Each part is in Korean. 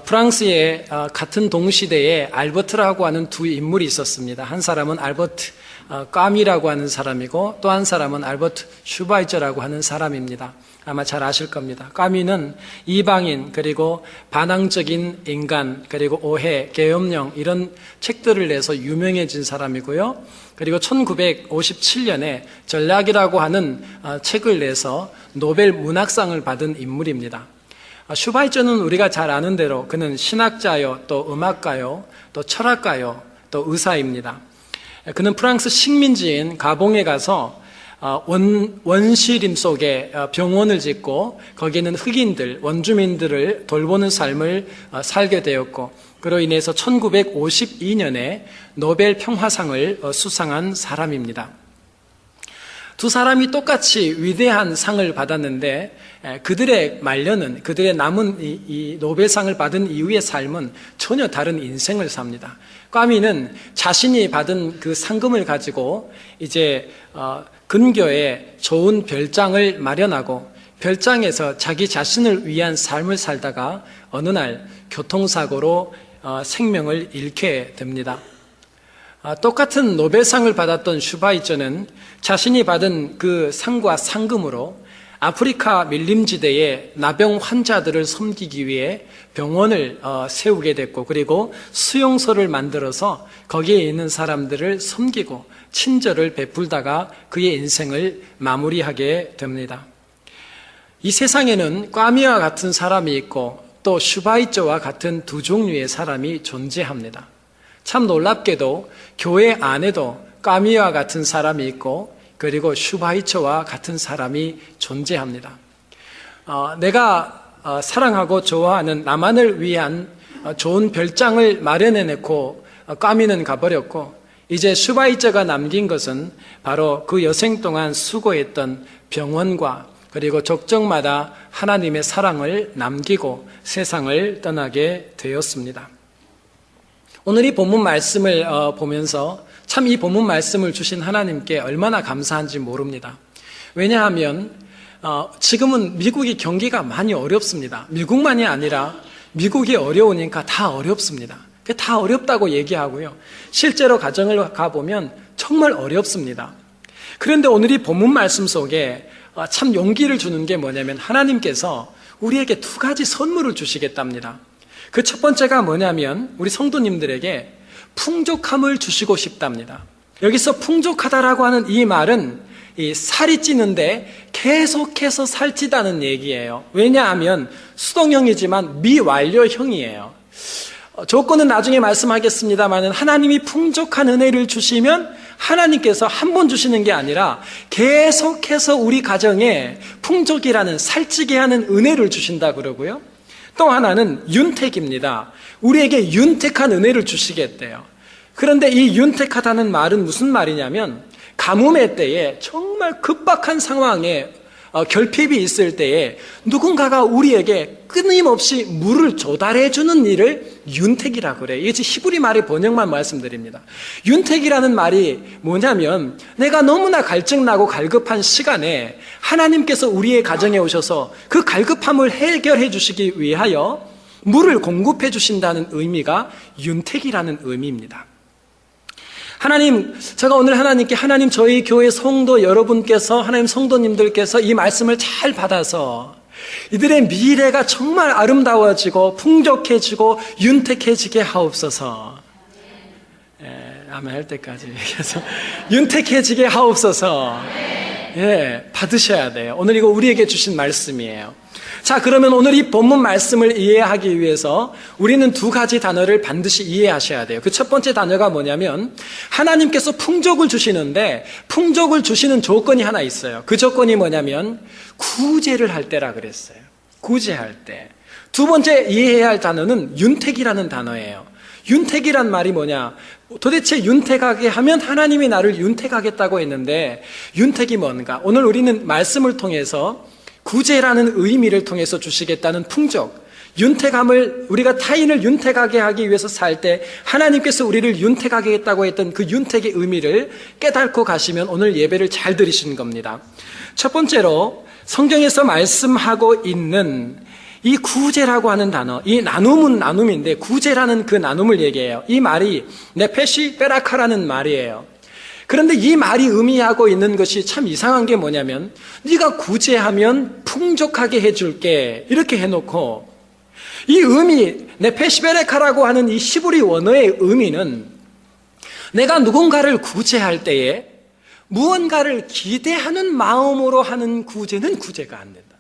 프랑스에 같은 동시대에 알버트라고 하는 두 인물이 있었습니다. 한 사람은 알버트 까미라고 하는 사람이고 또 한 사람은 알버트 슈바이처라고 하는 사람입니다. 아마 잘 아실 겁니다. 까미는 이방인 그리고 반항적인 인간 그리고 오해, 계엄령 이런 책들을 내서 유명해진 사람이고요. 그리고 1957년에 전략이라고 하는 책을 내서 노벨 문학상을 받은 인물입니다. 슈바이처는 우리가 잘 아는 대로 그는 신학자요, 또 음악가요, 또 철학가요, 또 의사입니다. 그는 프랑스 식민지인 가봉에 가서 원시림 속에 병원을 짓고 거기에는 흑인들, 원주민들을 돌보는 삶을 살게 되었고 그로 인해서 1952년에 노벨 평화상을 수상한 사람입니다. 두 사람이 똑같이 위대한 상을 받았는데 그들의 말년은, 그들의 남은 이 노벨상을 받은 이후의 삶은 전혀 다른 인생을 삽니다. 까미는 자신이 받은 그 상금을 가지고 이제 근교에 좋은 별장을 마련하고 별장에서 자기 자신을 위한 삶을 살다가 어느 날 교통사고로 생명을 잃게 됩니다. 똑같은 노벨상을 받았던 슈바이처는 자신이 받은 그 상과 상금으로 아프리카 밀림지대의 나병 환자들을 섬기기 위해 병원을 세우게 됐고 그리고 수용소를 만들어서 거기에 있는 사람들을 섬기고 친절을 베풀다가 그의 인생을 마무리하게 됩니다. 이 세상에는 까미와 같은 사람이 있고 또 슈바이처와 같은 두 종류의 사람이 존재합니다. 참 놀랍게도 교회 안에도 까미와 같은 사람이 있고 그리고 슈바이처와 같은 사람이 존재합니다. 내가 사랑하고 좋아하는 나만을 위한 좋은 별장을 마련해놓고 까미는 가버렸고 이제 슈바이처가 남긴 것은 바로 그 여생 동안 수고했던 병원과 그리고 적정마다 하나님의 사랑을 남기고 세상을 떠나게 되었습니다. 오늘 이 본문 말씀을 보면서 참 이 본문 말씀을 주신 하나님께 얼마나 감사한지 모릅니다. 왜냐하면 지금은 미국의 경기가 많이 어렵습니다. 미국만이 아니라 미국이 어려우니까 다 어렵습니다. 다 어렵다고 얘기하고요. 실제로 가정을 가보면 정말 어렵습니다. 그런데 오늘 이 본문 말씀 속에 참 용기를 주는 게 뭐냐면 하나님께서 우리에게 두 가지 선물을 주시겠답니다. 그 첫 번째가 뭐냐면 우리 성도님들에게 풍족함을 주시고 싶답니다. 여기서 풍족하다라고 하는 이 말은 이 살이 찌는데 계속해서 살찌다는 얘기예요. 왜냐하면 수동형이지만 미완료형이에요. 조건은 나중에 말씀하겠습니다만 하나님이 풍족한 은혜를 주시면 하나님께서 한 번 주시는 게 아니라 계속해서 우리 가정에 풍족이라는 살찌게 하는 은혜를 주신다 그러고요. 또 하나는 윤택입니다. 우리에게 윤택한 은혜를 주시겠대요. 그런데 이 윤택하다는 말은 무슨 말이냐면 가뭄의 때에 정말 급박한 상황에 결핍이 있을 때에 누군가가 우리에게 끊임없이 물을 조달해 주는 일을 윤택이라고 그래요. 이게 히브리 말의 번역만 말씀드립니다. 윤택이라는 말이 뭐냐면 내가 너무나 갈증나고 갈급한 시간에 하나님께서 우리의 가정에 오셔서 그 갈급함을 해결해 주시기 위하여 물을 공급해 주신다는 의미가 윤택이라는 의미입니다. 하나님, 제가 오늘 하나님께 하나님 저희 교회 성도 여러분께서 하나님 성도님들께서 이 말씀을 잘 받아서 이들의 미래가 정말 아름다워지고 풍족해지고 윤택해지게 하옵소서. 아멘 할 때까지 얘기해서 윤택해지게 하옵소서. 받으셔야 돼요. 오늘 이거 우리에게 주신 말씀이에요. 자, 그러면 오늘 이 본문 말씀을 이해하기 위해서 우리는 두 가지 단어를 반드시 이해하셔야 돼요. 그 첫 번째 단어가 뭐냐면 하나님께서 풍족을 주시는데 풍족을 주시는 조건이 하나 있어요. 그 조건이 뭐냐면 구제를 할 때라 그랬어요. 구제할 때. 두 번째 이해해야 할 단어는 윤택이라는 단어예요. 윤택이란 말이 뭐냐? 도대체 윤택하게 하면 하나님이 나를 윤택하겠다고 했는데 윤택이 뭔가? 오늘 우리는 말씀을 통해서 구제라는 의미를 통해서 주시겠다는 풍족, 윤택함을 우리가 타인을 윤택하게 하기 위해서 살 때 하나님께서 우리를 윤택하게 했다고 했던 그 윤택의 의미를 깨닫고 가시면 오늘 예배를 잘 드리시는 겁니다. 첫 번째로 성경에서 말씀하고 있는 이 구제라고 하는 단어, 이 나눔은 나눔인데 구제라는 그 나눔을 얘기해요. 이 말이 네페시 베라카라는 말이에요. 그런데 이 말이 의미하고 있는 것이 참 이상한 게 뭐냐면 네가 구제하면 풍족하게 해줄게 이렇게 해놓고 이 의미 네페시 베라카라고 하는 이 히브리 원어의 의미는 내가 누군가를 구제할 때에 무언가를 기대하는 마음으로 하는 구제는 구제가 안 된다.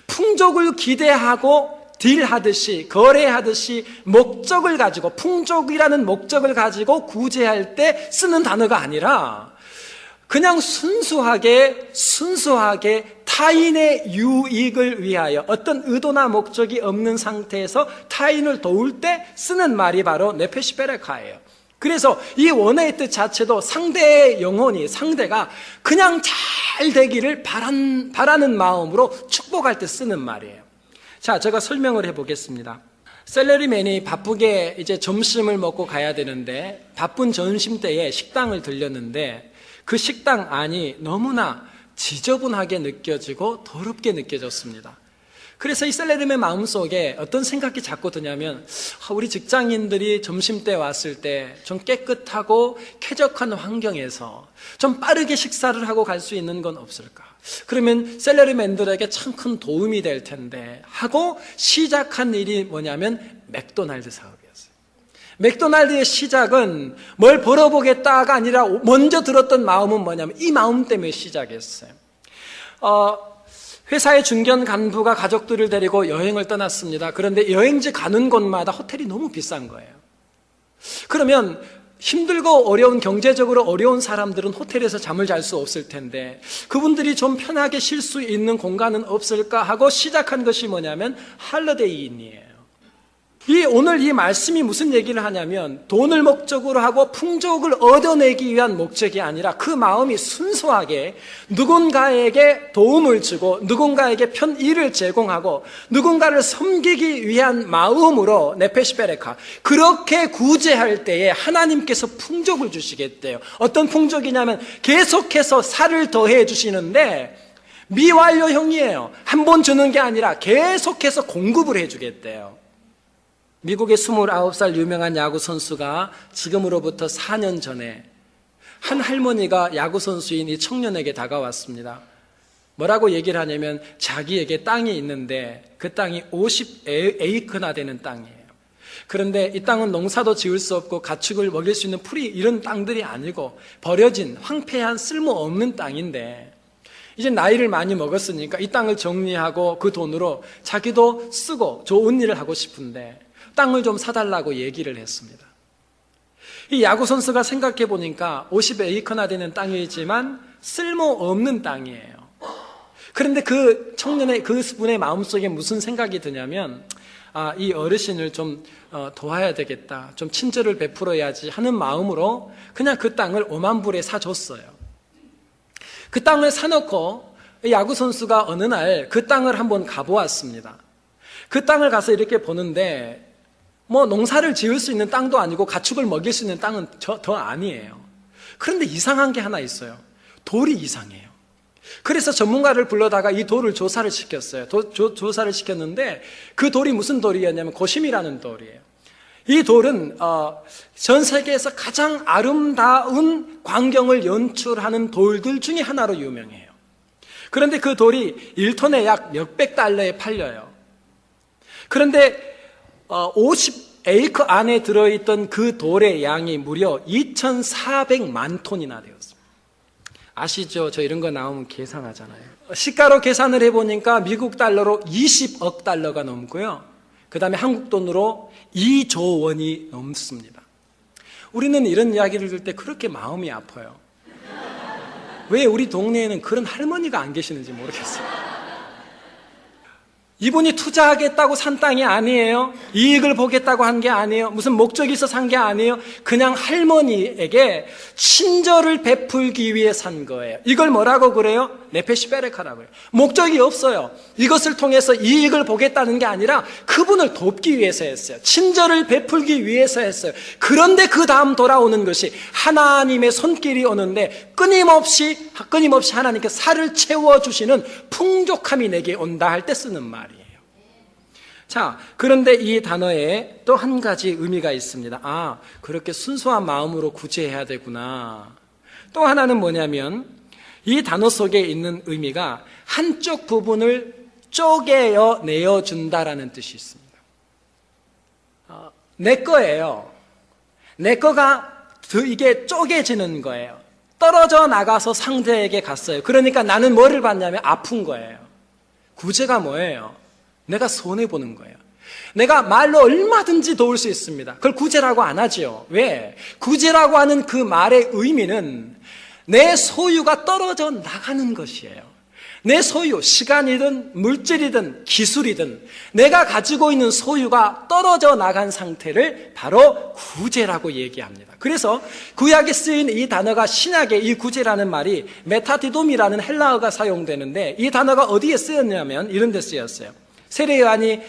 풍족을 기대하고 딜하듯이 거래하듯이 목적을 가지고 풍족이라는 목적을 가지고 구제할 때 쓰는 단어가 아니라 그냥 순수하게 타인의 유익을 위하여 어떤 의도나 목적이 없는 상태에서 타인을 도울 때 쓰는 말이 바로 네페시 베레카예요. 그래서 이 원어의 뜻 자체도 상대의 영혼이 상대가 그냥 잘 되기를 바라는 마음으로 축복할 때 쓰는 말이에요. 자, 제가 설명을 해보겠습니다. 셀러리맨이 바쁘게 이제 점심을 먹고 가야 되는데 바쁜 점심때에 식당을 들렸는데 그 식당 안이 너무나 지저분하게 느껴지고 더럽게 느껴졌습니다. 그래서 이 셀러리맨 마음속에 어떤 생각이 자꾸 드냐면 우리 직장인들이 점심때 왔을 때 좀 깨끗하고 쾌적한 환경에서 좀 빠르게 식사를 하고 갈 수 있는 건 없을까? 그러면 셀러리맨들에게 참 큰 도움이 될 텐데 하고 시작한 일이 뭐냐면 맥도날드 사업이었어요. 맥도날드의 시작은 뭘 벌어보겠다가 아니라 먼저 들었던 마음은 뭐냐면 이 마음 때문에 시작했어요. 회사의 중견 간부가 가족들을 데리고 여행을 떠났습니다. 그런데 여행지 가는 곳마다 호텔이 너무 비싼 거예요. 그러면 힘들고 어려운 경제적으로 어려운 사람들은 호텔에서 잠을 잘 수 없을 텐데 그분들이 좀 편하게 쉴 수 있는 공간은 없을까 하고 시작한 것이 뭐냐면 할러데이인이에요. 오늘 이 말씀이 무슨 얘기를 하냐면 돈을 목적으로 하고 풍족을 얻어내기 위한 목적이 아니라 그 마음이 순수하게 누군가에게 도움을 주고 누군가에게 편의를 제공하고 누군가를 섬기기 위한 마음으로 네페시 베레카 그렇게 구제할 때에 하나님께서 풍족을 주시겠대요. 어떤 풍족이냐면 계속해서 살을 더해 주시는데 미완료형이에요. 한 번 주는 게 아니라 계속해서 공급을 해주겠대요. 미국의 29살 유명한 야구 선수가 지금으로부터 4년 전에 한 할머니가 야구 선수인 이 청년에게 다가왔습니다. 뭐라고 얘기를 하냐면 자기에게 땅이 있는데 그 땅이 50에이크나 되는 땅이에요. 그런데 이 땅은 농사도 지을 수 없고 가축을 먹일 수 있는 풀이 이런 땅들이 아니고 버려진 황폐한 쓸모없는 땅인데 이제 나이를 많이 먹었으니까 이 땅을 정리하고 그 돈으로 자기도 쓰고 좋은 일을 하고 싶은데 땅을 좀 사달라고 얘기를 했습니다. 이 야구 선수가 생각해 보니까 50에이커나 되는 땅이지만 쓸모없는 땅이에요. 그런데 그 청년의 그분의 마음속에 무슨 생각이 드냐면 이 어르신을 좀 도와야 되겠다, 좀 친절을 베풀어야지 하는 마음으로 그냥 그 땅을 5만 불에 사줬어요. 그 땅을 사놓고 야구 선수가 어느 날 그 땅을 한번 가보았습니다. 그 땅을 가서 이렇게 보는데 농사를 지을 수 있는 땅도 아니고 가축을 먹일 수 있는 땅은 더 아니에요. 그런데 이상한 게 하나 있어요. 돌이 이상해요. 그래서 전문가를 불러다가 이 돌을 조사를 시켰어요. 조사를 시켰는데 그 돌이 무슨 돌이었냐면 고심이라는 돌이에요. 이 돌은 전 세계에서 가장 아름다운 광경을 연출하는 돌들 중에 하나로 유명해요. 그런데 그 돌이 1톤에 약 몇백 달러에 팔려요. 그런데 50에이커 안에 들어있던 그 돌의 양이 무려 2,400만 톤이나 되었습니다. 아시죠? 저 이런 거 나오면 계산하잖아요. 시가로 계산을 해보니까 미국 달러로 20억 달러가 넘고요. 그 다음에 한국 돈으로 2조 원이 넘습니다. 우리는 이런 이야기를 들을 때 그렇게 마음이 아파요. 왜 우리 동네에는 그런 할머니가 안 계시는지 모르겠어요. 이분이 투자하겠다고 산 땅이 아니에요. 이익을 보겠다고 한 게 아니에요. 무슨 목적이 있어 산 게 아니에요. 그냥 할머니에게 친절을 베풀기 위해 산 거예요. 이걸 뭐라고 그래요? 네페시 베레카라고 해요. 목적이 없어요. 이것을 통해서 이익을 보겠다는 게 아니라 그분을 돕기 위해서 했어요. 친절을 베풀기 위해서 했어요. 그런데 그 다음 돌아오는 것이 하나님의 손길이 오는데 끊임없이 하나님께 살을 채워주시는 풍족함이 내게 온다 할 때 쓰는 말이에요. 자, 그런데 이 단어에 또 한 가지 의미가 있습니다. 아, 그렇게 순수한 마음으로 구제해야 되구나. 또 하나는 뭐냐면 이 단어 속에 있는 의미가 한쪽 부분을 쪼개어 내어준다라는 뜻이 있습니다. 내 거예요. 내 거가 이게 쪼개지는 거예요. 떨어져 나가서 상대에게 갔어요. 그러니까 나는 뭐를 받냐면 아픈 거예요. 구제가 뭐예요? 내가 손해보는 거예요. 내가 말로 얼마든지 도울 수 있습니다. 그걸 구제라고 안 하지요. 왜? 구제라고 하는 그 말의 의미는 내 소유가 떨어져 나가는 것이에요. 내 소유, 시간이든 물질이든 기술이든 내가 가지고 있는 소유가 떨어져 나간 상태를 바로 구제라고 얘기합니다. 그래서 구약에 쓰인 이 단어가 신약의 이 구제라는 말이 메타디돔이라는 헬라어가 사용되는데 이 단어가 어디에 쓰였냐면 이런 데 쓰였어요. 세례 요한이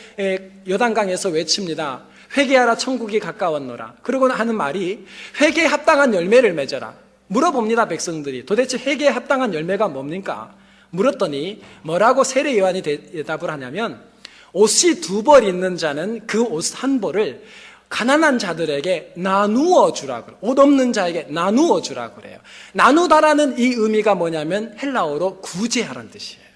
요단강에서 외칩니다. 회개하라 천국이 가까웠노라. 그러고 하는 말이 회개에 합당한 열매를 맺어라. 물어봅니다. 백성들이 도대체 회개에 합당한 열매가 뭡니까? 물었더니 뭐라고 세례 요한이 대답을 하냐면 옷이 2벌 있는 자는 그 옷 한 벌을 가난한 자들에게 나누어 주라고 그래요. 옷 없는 자에게 나누어 주라고 그래요. 나누다라는 이 의미가 뭐냐면 헬라어로 구제하라는 뜻이에요.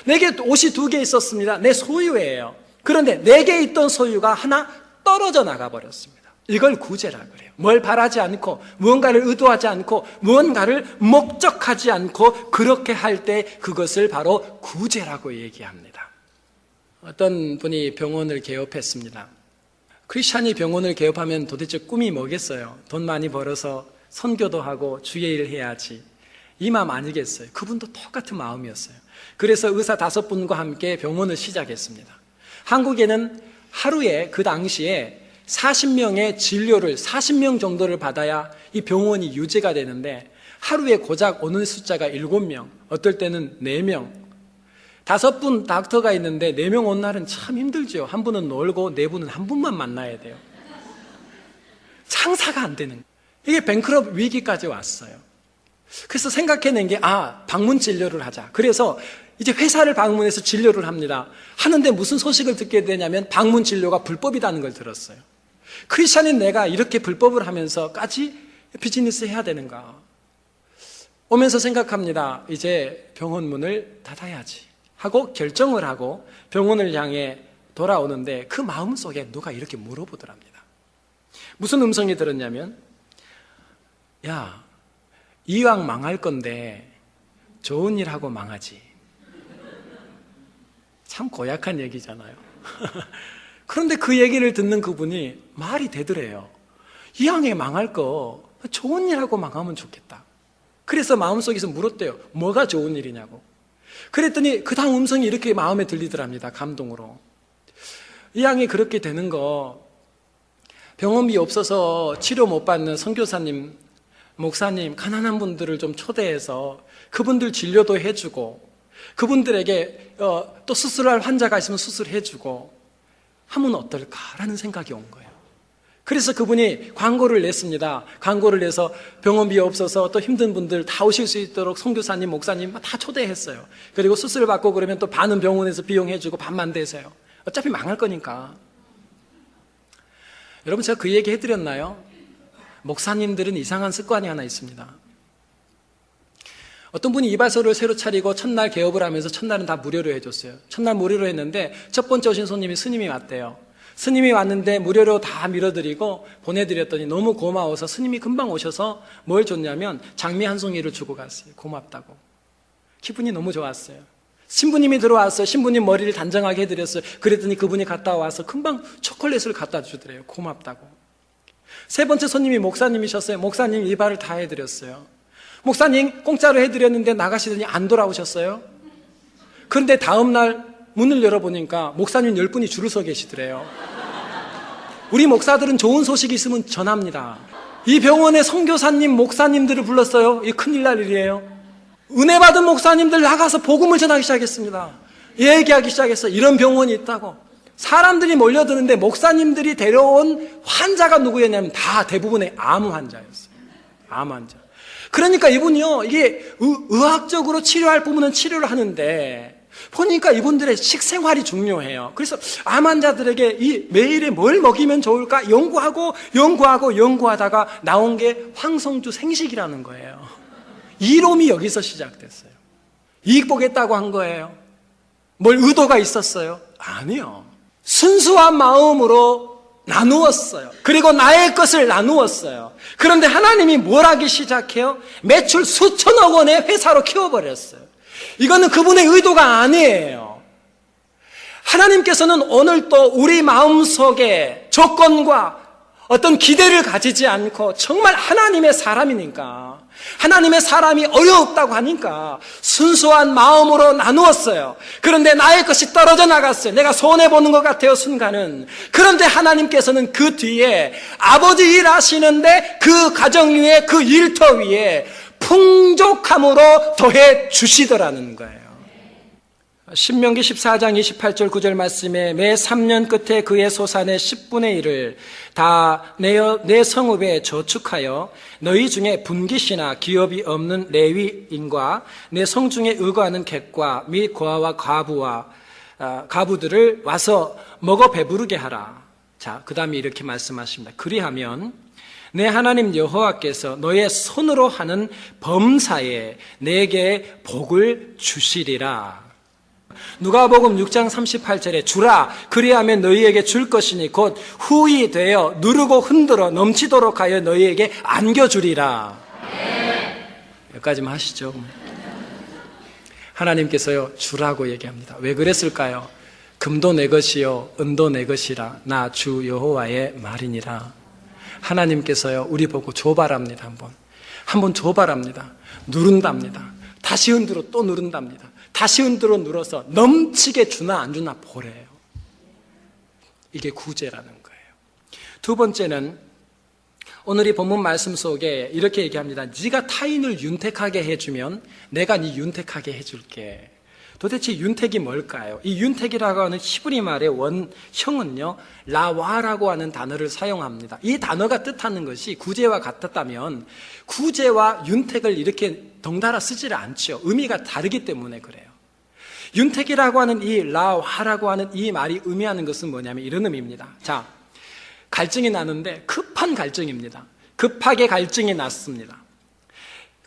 내게 옷이 2개 있었습니다. 내 소유예요. 그런데 4개 있던 소유가 하나 떨어져 나가 버렸습니다. 이걸 구제라고 그래요. 뭘 바라지 않고 무언가를 의도하지 않고 무언가를 목적하지 않고 그렇게 할 때 그것을 바로 구제라고 얘기합니다. 어떤 분이 병원을 개업했습니다. 크리스찬이 병원을 개업하면 도대체 꿈이 뭐겠어요? 돈 많이 벌어서 선교도 하고 주의 일을 해야지. 이 마음 아니겠어요? 그분도 똑같은 마음이었어요. 그래서 의사 5분과 함께 병원을 시작했습니다. 한국에는 하루에 그 당시에 40명의 진료를 40명 정도를 받아야 이 병원이 유지가 되는데 하루에 고작 오는 숫자가 7명, 어떨 때는 4명, 5분 닥터가 있는데 4명 온 날은 참 힘들죠. 한 분은 놀고 4분은 한 분만 만나야 돼요. 장사가 안 되는 거예요. 이게 뱅크럽 위기까지 왔어요. 그래서 생각해낸 게 방문 진료를 하자. 그래서 이제 회사를 방문해서 진료를 합니다. 하는데 무슨 소식을 듣게 되냐면 방문 진료가 불법이라는 걸 들었어요. 크리스찬인 내가 이렇게 불법을 하면서까지 비즈니스 해야 되는가? 오면서 생각합니다. 이제 병원 문을 닫아야지 하고 결정을 하고 병원을 향해 돌아오는데 그 마음속에 누가 이렇게 물어보더랍니다. 무슨 음성이 들었냐면 야, 이왕 망할 건데 좋은 일 하고 망하지. 참 고약한 얘기잖아요. 그런데 그 얘기를 듣는 그분이 말이 되더래요. 이왕에 망할 거 좋은 일 하고 망하면 좋겠다. 그래서 마음속에서 물었대요. 뭐가 좋은 일이냐고. 그랬더니 그 다음 음성이 이렇게 마음에 들리더랍니다. 감동으로. 이왕에 그렇게 되는 거 병원비 없어서 치료 못 받는 선교사님, 목사님, 가난한 분들을 좀 초대해서 그분들 진료도 해주고 그분들에게 또 수술할 환자가 있으면 수술해주고 하면 어떨까라는 생각이 온 거예요. 그래서 그분이 광고를 냈습니다. 광고를 내서 병원비 없어서 또 힘든 분들 다 오실 수 있도록 선교사님, 목사님 다 초대했어요. 그리고 수술 받고 그러면 또 반은 병원에서 비용해주고 반만 대세요. 어차피 망할 거니까. 여러분 제가 그 얘기 해드렸나요? 목사님들은 이상한 습관이 하나 있습니다. 어떤 분이 이발소를 새로 차리고 첫날 개업을 하면서 첫날은 다 무료로 해줬어요. 첫날 무료로 했는데 첫 번째 오신 손님이 스님이 왔대요. 스님이 왔는데 무료로 다 밀어드리고 보내드렸더니 너무 고마워서 스님이 금방 오셔서 뭘 줬냐면 장미 한 송이를 주고 갔어요. 고맙다고. 기분이 너무 좋았어요. 신부님이 들어왔어요. 신부님 머리를 단정하게 해드렸어요. 그랬더니 그분이 갔다 와서 금방 초콜릿을 갖다 주더래요. 고맙다고. 세 번째 손님이 목사님이셨어요. 목사님 이발을 다 해드렸어요. 목사님 공짜로 해드렸는데 나가시더니 안 돌아오셨어요. 그런데 다음날 문을 열어보니까 목사님 10분이 줄을 서 계시더래요. 우리 목사들은 좋은 소식이 있으면 전합니다. 이 병원에 선교사님, 목사님들을 불렀어요. 이 큰일 날 일이에요. 은혜 받은 목사님들 나가서 복음을 전하기 시작했습니다. 얘기하기 시작했어요. 이런 병원이 있다고. 사람들이 몰려드는데 목사님들이 데려온 환자가 누구였냐면 다 대부분의 암 환자였어요. 암 환자. 그러니까 이분이요, 이게 의학적으로 치료할 부분은 치료를 하는데 보니까 이분들의 식생활이 중요해요. 그래서 암 환자들에게 이 매일에 뭘 먹이면 좋을까 연구하다가 나온 게 황성주 생식이라는 거예요. 이롬이 여기서 시작됐어요. 이익 보겠다고 한 거예요. 뭘 의도가 있었어요? 아니요. 순수한 마음으로 나누었어요. 그리고 나의 것을 나누었어요. 그런데 하나님이 뭘 하기 시작해요? 매출 수천억 원의 회사로 키워버렸어요. 이거는 그분의 의도가 아니에요. 하나님께서는 오늘도 우리 마음속에 조건과 어떤 기대를 가지지 않고 정말 하나님의 사람이니까, 하나님의 사람이 어렵다고 하니까 순수한 마음으로 나누었어요. 그런데 나의 것이 떨어져 나갔어요. 내가 손해보는 것 같아요, 순간은. 그런데 하나님께서는 그 뒤에 아버지 일하시는데 그 가정 위에, 그 일터 위에 풍족함으로 더해 주시더라는 거예요. 신명기 14장 28절 9절 말씀에 매 3년 끝에 그의 소산의 10분의 1을 다 내 성읍에 저축하여 너희 중에 분깃이나 기업이 없는 레위인과 내 성중에 의거하는 객과 및 고아와 가부들을 와서 먹어 배부르게 하라. 자, 그 다음에 이렇게 말씀하십니다. 그리하면 내 하나님 여호와께서 너의 손으로 하는 범사에 내게 복을 주시리라. 누가복음 6장 38절에 주라 그리하면 너희에게 줄 것이니 곧 후히 되어 누르고 흔들어 넘치도록 하여 너희에게 안겨주리라. 여기까지만 하시죠. 하나님께서요 주라고 얘기합니다. 왜 그랬을까요? 금도 내 것이요 은도 내 것이라 나 주 여호와의 말이니라. 하나님께서요 우리 보고 줘바랍니다. 한번 줘바랍니다. 누른답니다. 다시 흔들어 또 누른답니다. 다시 흔들어 눌러서 넘치게 주나 안 주나 보래요. 이게 구제라는 거예요. 두 번째는 오늘 이 본문 말씀 속에 이렇게 얘기합니다. 네가 타인을 윤택하게 해주면 내가 네 윤택하게 해줄게. 도대체 윤택이 뭘까요? 이 윤택이라고 하는 히브리 말의 원형은요 라와라고 하는 단어를 사용합니다. 이 단어가 뜻하는 것이 구제와 같았다면 구제와 윤택을 이렇게 덩달아 쓰지를 않죠. 의미가 다르기 때문에 그래요. 윤택이라고 하는 이 라와라고 하는 이 말이 의미하는 것은 뭐냐면 이런 의미입니다. 자, 갈증이 나는데 급한 갈증입니다. 급하게 갈증이 났습니다.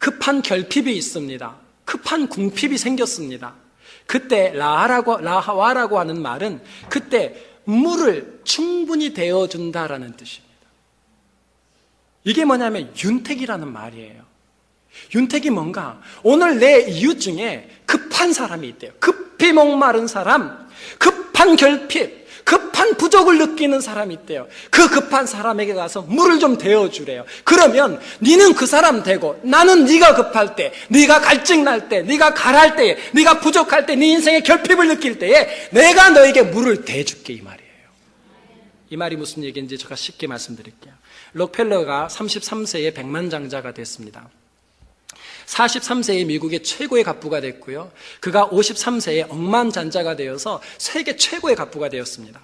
급한 결핍이 있습니다. 급한 궁핍이 생겼습니다. 그때 라와라고 하는 말은 그때 물을 충분히 데워준다라는 뜻입니다. 이게 뭐냐면 윤택이라는 말이에요. 윤택이 뭔가 오늘 내 이웃 중에 급한 사람이 있대요. 급히 목마른 사람, 급한 결핍, 급한 부족을 느끼는 사람이 있대요. 그 급한 사람에게 가서 물을 좀 데워주래요. 그러면 니는 그 사람 되고 나는 네가 급할 때, 네가 갈증 날 때, 네가 가랄 때에, 네가 부족할 때, 네 인생의 결핍을 느낄 때에 내가 너에게 물을 대줄게 이 말이에요. 이 말이 무슨 얘기인지 제가 쉽게 말씀드릴게요. 록펠러가 33세에 백만장자가 됐습니다. 43세에 미국의 최고의 갑부가 됐고요. 그가 53세에 억만장자가 되어서 세계 최고의 갑부가 되었습니다.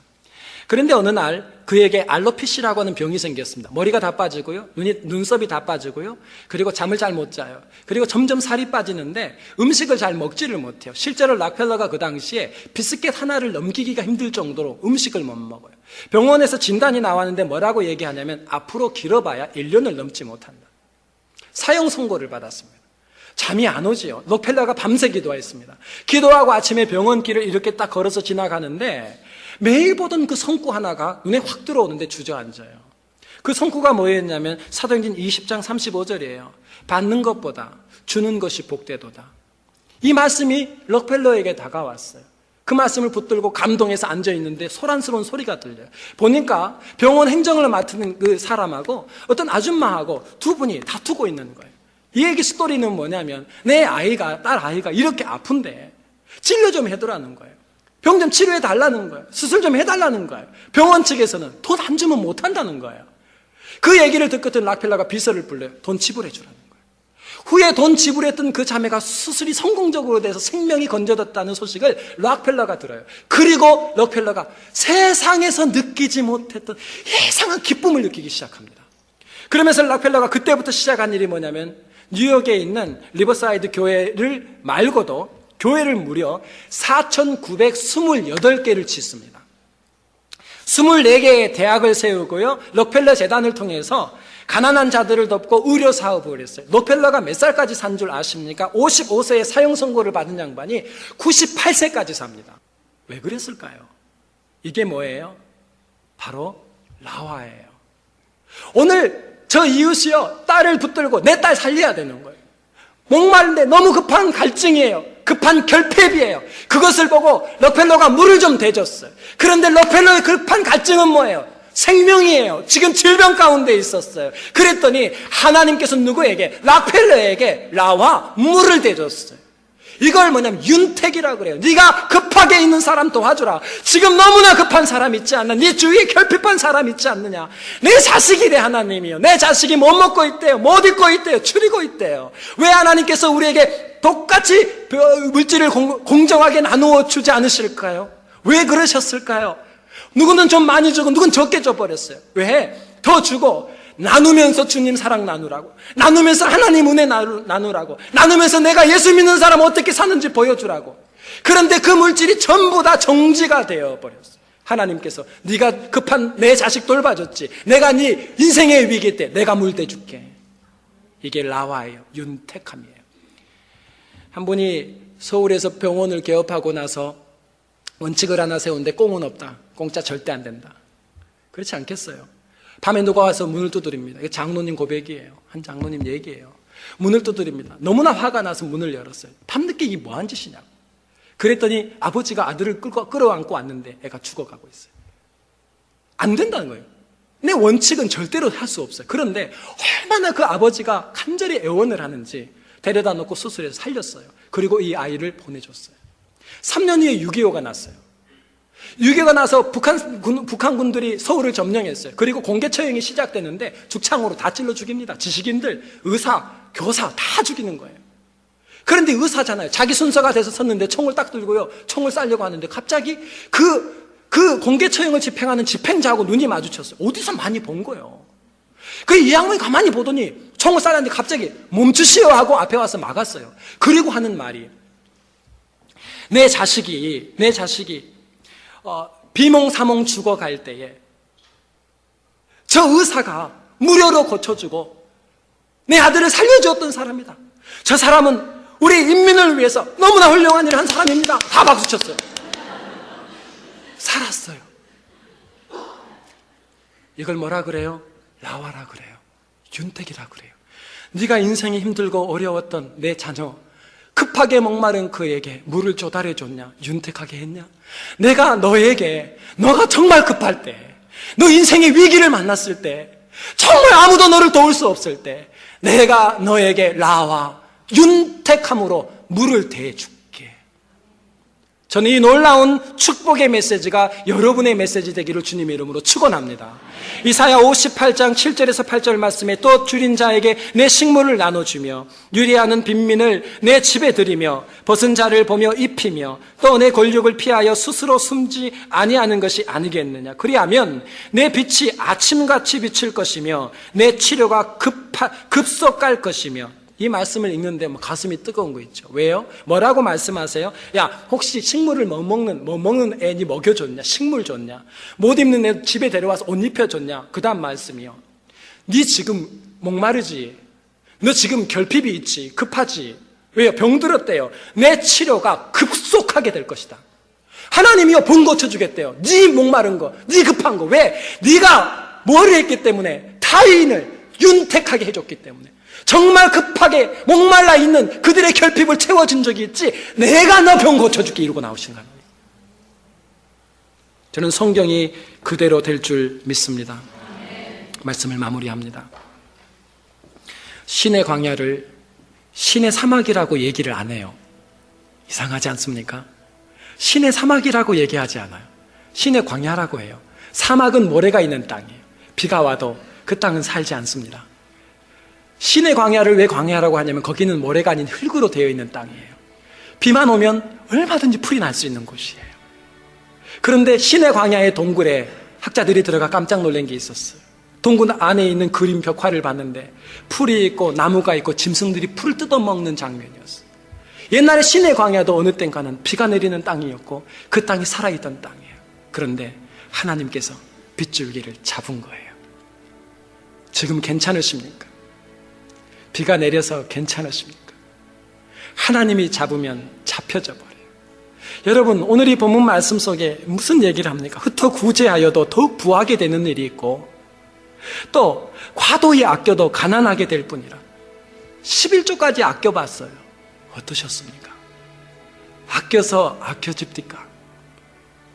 그런데 어느 날 그에게 알로피시라고 하는 병이 생겼습니다. 머리가 다 빠지고요. 눈썹이 다 빠지고요. 그리고 잠을 잘 못 자요. 그리고 점점 살이 빠지는데 음식을 잘 먹지를 못해요. 실제로 락펠러가 그 당시에 비스켓 하나를 넘기기가 힘들 정도로 음식을 못 먹어요. 병원에서 진단이 나왔는데 뭐라고 얘기하냐면 앞으로 길어봐야 1년을 넘지 못한다. 사형 선고를 받았습니다. 잠이 안 오지요. 록펠러가 밤새 기도했습니다. 기도하고 아침에 병원 길을 이렇게 딱 걸어서 지나가는데 매일 보던 그 성구 하나가 눈에 확 들어오는데 주저앉아요. 그 성구가 뭐였냐면 사도행전 20장 35절이에요. 받는 것보다 주는 것이 복되도다. 이 말씀이 록펠러에게 다가왔어요. 그 말씀을 붙들고 감동해서 앉아있는데 소란스러운 소리가 들려요. 보니까 병원 행정을 맡은 그 사람하고 어떤 아줌마하고 두 분이 다투고 있는 거예요. 이 얘기 스토리는 뭐냐면 내 아이가, 딸 아이가 이렇게 아픈데 진료 좀 해달라는 거예요. 병 좀 치료해 달라는 거예요. 수술 좀 해달라는 거예요. 병원 측에서는 돈 안 주면 못 한다는 거예요. 그 얘기를 듣고던 락펠러가 비서를 불러요. 돈 지불해 주라는 거예요. 후에 돈 지불했던 그 자매가 수술이 성공적으로 돼서 생명이 건져졌다는 소식을 락펠러가 들어요. 그리고 락펠러가 세상에서 느끼지 못했던 이상한 기쁨을 느끼기 시작합니다. 그러면서 락펠러가 그때부터 시작한 일이 뭐냐면 뉴욕에 있는 리버사이드 교회를 말고도 교회를 무려 4,928개를 짓습니다. 24개의 대학을 세우고요. 록펠러 재단을 통해서 가난한 자들을 돕고 의료 사업을 했어요. 록펠러가 몇 살까지 산 줄 아십니까? 55세에 사형 선고를 받은 양반이 98세까지 삽니다. 왜 그랬을까요? 이게 뭐예요? 바로 라와예요. 오늘 저 이웃이요, 딸을 붙들고 내 딸 살려야 되는 거예요. 목마른데 너무 급한 갈증이에요. 급한 결핍이에요. 그것을 보고 록펠러가 물을 좀 대줬어요. 그런데 록펠러의 급한 갈증은 뭐예요? 생명이에요. 지금 질병 가운데 있었어요. 그랬더니 하나님께서 누구에게? 록펠러에게 라와 물을 대줬어요. 이걸 뭐냐면 윤택이라고 그래요. 네가 급하게 있는 사람 도와주라. 지금 너무나 급한 사람 있지 않나? 네 주위에 결핍한 사람 있지 않느냐? 내 자식이래 하나님이요. 내 자식이 못 먹고 있대요. 못 입고 있대요. 추리고 있대요. 왜 하나님께서 우리에게 똑같이 물질을 공정하게 나누어 주지 않으실까요? 왜 그러셨을까요? 누구는 좀 많이 주고 누구는 적게 줘버렸어요. 왜? 더 주고 나누면서 주님 사랑 나누라고, 나누면서 하나님 은혜 나누라고, 나누면서 내가 예수 믿는 사람 어떻게 사는지 보여주라고. 그런데 그 물질이 전부 다 정지가 되어버렸어요. 하나님께서 네가 급한 내 자식 돌봐줬지, 내가 네 인생의 위기 때 내가 물 대줄게. 이게 라와예요. 윤택함이에요. 한 분이 서울에서 병원을 개업하고 나서 원칙을 하나 세우는데 꽁은 없다. 공짜 절대 안 된다. 그렇지 않겠어요? 밤에 누가 와서 문을 두드립니다. 이게 장로님 고백이에요. 한 장로님 얘기예요. 문을 두드립니다. 너무나 화가 나서 문을 열었어요. 밤늦게 이게 뭐한 짓이냐고. 그랬더니 아버지가 아들을 끌어안고 왔는데 애가 죽어가고 있어요. 안 된다는 거예요. 내 원칙은 절대로 할 수 없어요. 그런데 얼마나 그 아버지가 간절히 애원을 하는지 데려다 놓고 수술해서 살렸어요. 그리고 이 아이를 보내줬어요. 3년 후에 6.25가 났어요. 6.25가 나서 북한군들이 서울을 점령했어요. 그리고 공개 처형이 시작되는데 죽창으로 다 찔러 죽입니다. 지식인들, 의사, 교사 다 죽이는 거예요. 그런데 의사잖아요. 자기 순서가 돼서 섰는데 총을 딱 들고요, 총을 쏴려고 하는데 갑자기 그 공개 처형을 집행하는 집행자하고 눈이 마주쳤어요. 어디서 많이 본 거예요. 이 양반이 가만히 보더니 총을 쏴는데 갑자기 멈추시오 하고 앞에 와서 막았어요. 그리고 하는 말이, 내 자식이 비몽사몽 죽어갈 때에 저 의사가 무료로 고쳐주고 내 아들을 살려주었던 사람이다. 저 사람은 우리 인민을 위해서 너무나 훌륭한 일을 한 사람입니다. 다 박수쳤어요. 살았어요. 이걸 뭐라 그래요? 라와라 그래요. 윤택이라 그래요. 네가 인생이 힘들고 어려웠던 내 자녀, 급하게 목마른 그에게 물을 조달해 줬냐? 윤택하게 했냐? 내가 너에게, 너가 정말 급할 때, 너 인생의 위기를 만났을 때, 정말 아무도 너를 도울 수 없을 때, 내가 너에게 라와 윤택함으로 물을 대줄게. 저는 이 놀라운 축복의 메시지가 여러분의 메시지 되기를 주님의 이름으로 축원합니다. 이사야 58장 7절에서 8절 말씀에 또 줄인 자에게 내 식물을 나눠주며 유리하는 빈민을 내 집에 들이며 벗은 자를 보며 입히며 또 내 권력을 피하여 스스로 숨지 아니하는 것이 아니겠느냐. 그리하면 내 빛이 아침같이 비칠 것이며 내 치료가 급속할 것이며. 이 말씀을 읽는데 가슴이 뜨거운 거 있죠. 왜요? 뭐라고 말씀하세요? 야, 혹시 식물을 못 먹는 애 니 먹여줬냐? 식물 줬냐? 못 입는 애 집에 데려와서 옷 입혀줬냐? 그 다음 말씀이요. 니 지금 목마르지? 너 지금 결핍이 있지? 급하지? 왜요? 병들었대요. 내 치료가 급속하게 될 것이다. 하나님이요, 본 고쳐주겠대요. 니 목마른 거, 니 급한 거. 왜? 니가 뭘 했기 때문에? 타인을 윤택하게 해줬기 때문에. 정말 급하게 목말라 있는 그들의 결핍을 채워준 적이 있지, 내가 너 병 고쳐줄게 이러고 나오신 거예요. 저는 성경이 그대로 될 줄 믿습니다. 말씀을 마무리합니다. 신의 광야를 신의 사막이라고 얘기를 안 해요. 이상하지 않습니까? 신의 사막이라고 얘기하지 않아요. 신의 광야라고 해요. 사막은 모래가 있는 땅이에요. 비가 와도 그 땅은 살지 않습니다. 신의 광야를 왜 광야라고 하냐면 거기는 모래가 아닌 흙으로 되어 있는 땅이에요. 비만 오면 얼마든지 풀이 날 수 있는 곳이에요. 그런데 신의 광야의 동굴에 학자들이 들어가 깜짝 놀란 게 있었어요. 동굴 안에 있는 그림 벽화를 봤는데 풀이 있고 나무가 있고 짐승들이 풀을 뜯어먹는 장면이었어요. 옛날에 시내 광야도 어느 땐가는 비가 내리는 땅이었고 그 땅이 살아있던 땅이에요. 그런데 하나님께서 빗줄기를 잡은 거예요. 지금 괜찮으십니까? 비가 내려서 괜찮으십니까? 하나님이 잡으면 잡혀져 버려요. 여러분, 오늘 이 본문 말씀 속에 무슨 얘기를 합니까? 흩어 구제하여도 더욱 부하게 되는 일이 있고, 또 과도히 아껴도 가난하게 될 뿐이라. 11조까지 아껴봤어요. 어떠셨습니까? 아껴서 아껴집니까?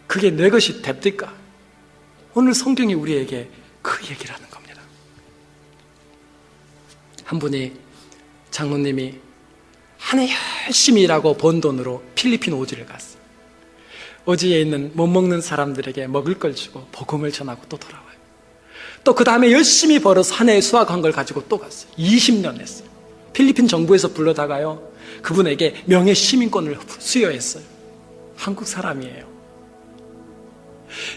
그게 내 것이 됩니까? 오늘 성경이 우리에게 그 얘기를 하는 겁니다. 한 분이, 장로님이 한 해 열심히 일하고 번 돈으로 필리핀 오지를 갔어요. 오지에 있는 못 먹는 사람들에게 먹을 걸 주고 복음을 전하고 또 돌아와요. 또 그 다음에 열심히 벌어서 한 해에 수확한 걸 가지고 또 갔어요. 20년 했어요. 필리핀 정부에서 불러다가요, 그분에게 명예 시민권을 수여했어요. 한국 사람이에요.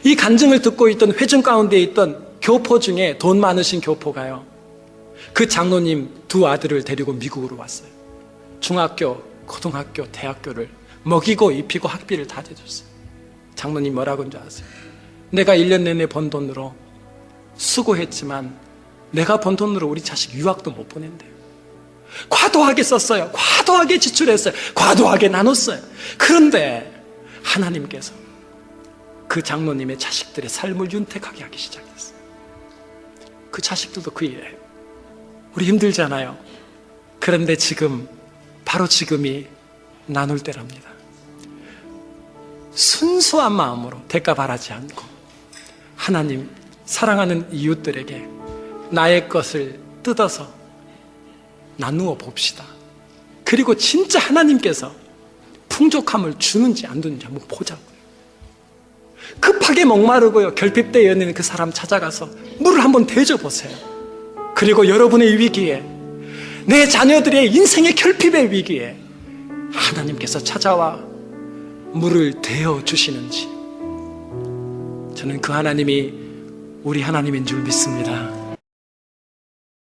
이 간증을 듣고 있던 회중 가운데 있던 교포 중에 돈 많으신 교포가요, 그 장로님 두 아들을 데리고 미국으로 왔어요. 중학교, 고등학교, 대학교를 먹이고 입히고 학비를 다 대줬어요. 장로님 뭐라고 한 줄 아세요? 내가 1년 내내 번 돈으로 수고했지만 내가 번 돈으로 우리 자식 유학도 못 보낸대요. 과도하게 썼어요. 과도하게 지출했어요. 과도하게 나눴어요. 그런데 하나님께서 그 장로님의 자식들의 삶을 윤택하게 하기 시작했어요. 그 자식들도 그 일이에요. 우리 힘들잖아요. 그런데 지금, 바로 지금이 나눌 때랍니다. 순수한 마음으로 대가 바라지 않고 하나님 사랑하는 이웃들에게 나의 것을 뜯어서 나누어 봅시다. 그리고 진짜 하나님께서 풍족함을 주는지 안 주는지 한번 보자고요. 급하게 목마르고요, 결핍되어 있는 그 사람 찾아가서 물을 한번 대줘보세요. 그리고 여러분의 위기에, 내 자녀들의 인생의 결핍의 위기에 하나님께서 찾아와 물을 대어 주시는지, 저는 그 하나님이 우리 하나님인 줄 믿습니다.